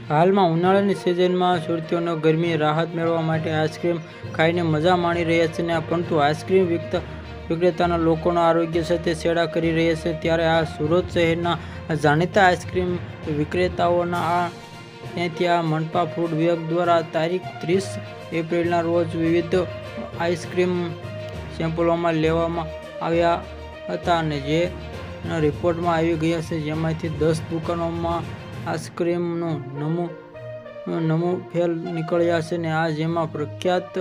હાલમાં ઉનાળાની સિઝનમાં સુરતીઓને ગરમી રાહત મેળવવા માટે આઈસ્ક્રીમ ખાઈને મજા માણી રહ્યા છે ને પરંતુ આઈસ્ક્રીમ વિક્રેતાના લોકોના આરોગ્ય સાથે છેડા કરી રહ્યા છે ત્યારે આ સુરત શહેરના જાણીતા આઈસ્ક્રીમ વિક્રેતાઓના ત્યાં મનપા ફૂડ વિભાગ દ્વારા તારીખ 30 એપ્રિલના રોજ વિવિધ આઈસ્ક્રીમ સેમ્પલોમાં લેવામાં આવ્યા હતા અને જેના રિપોર્ટમાં આવી ગયા છે જેમાંથી 10 દુકાનોમાં આઈસ્ક્રીમનું નમૂ ફેલ નીકળ્યા છે ને જેમાં પ્રખ્યાત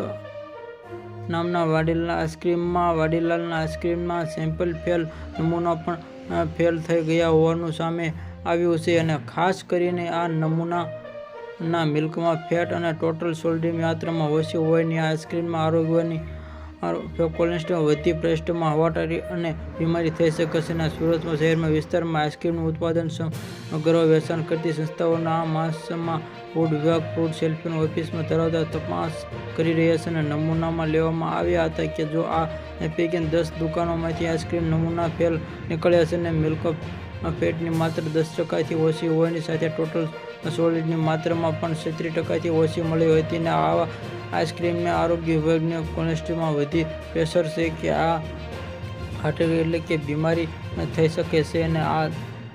નામના વાડીલાલના આઈસ્ક્રીમમાં સેમ્પલ ફેલ નમૂના પણ ફેલ થઈ ગયા હોવાનું સામે આવ્યું છે અને ખાસ કરીને આ નમૂનાના મિલ્કમાં ફેટ અને ટોટલ સોડિયમ માત્રામાં ઓછી હોવાની આઈસ્ક્રીમમાં આરોગ્યની કોલેસ્ટ્રોલ વધી બ્રેસ્ટમાં હવાટારી અને બીમારી થઈ શકે છે અને સુરત શહેરમાં વિસ્તારમાં આઈસ્ક્રીમનું ઉત્પાદન સમગ્ર વેચાણ કરતી સંસ્થાઓના આ માસમાં ફૂડ વિભાગ ફૂડ સેલ્ફની ઓફિસમાં ધરાવતા તપાસ કરી રહ્યા છે અને નમૂનામાં લેવામાં આવ્યા હતા કે જો આ પૈકી 10 દુકાનોમાંથી આઈસ્ક્રીમ નમૂના ફેલ નીકળ્યા છે અને મિલ્ક ફેટની માત્રા 10%થી ઓછી હોવાની સાથે ટોટલ સોલિડની માત્રામાં પણ 36%થી ઓછી મળી હતી અને આવા આઈસ્ક્રીમને આરોગ્ય વિભાગને કોલેસ્ટ્રોલમાં વધી પ્રેશર છે કે આ હાર્ટરી એટલે કે બીમારી થઈ શકે છે અને આ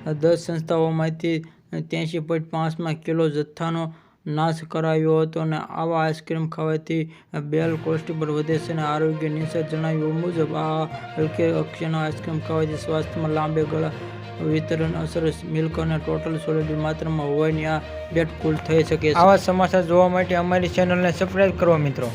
10 સંસ્થાઓમાંથી 83.5 કિલો જથ્થાનો નાશ કરાયો હતો અને આવા આઈસ્ક્રીમ ખાવાથી બેલ કોલેસ્ટ્રોલ વધે છે અને આરોગ્ય નિષ્ણાત જણાવ્યું મુજબ આ હલકી કક્ષાના આઈસ્ક્રીમ ખાવાથી સ્વાસ્થ્યમાં લાંબે ગાળા વિતરણ અસર મિલ્ક અને ટોટલ સોલિડ માત્રામાં હોવાની આ બેટ કુલ થઈ શકે છે। આવા સમાચાર જોવા માટે અમારી ચેનલને સબસ્ક્રાઇબ કરો મિત્રો।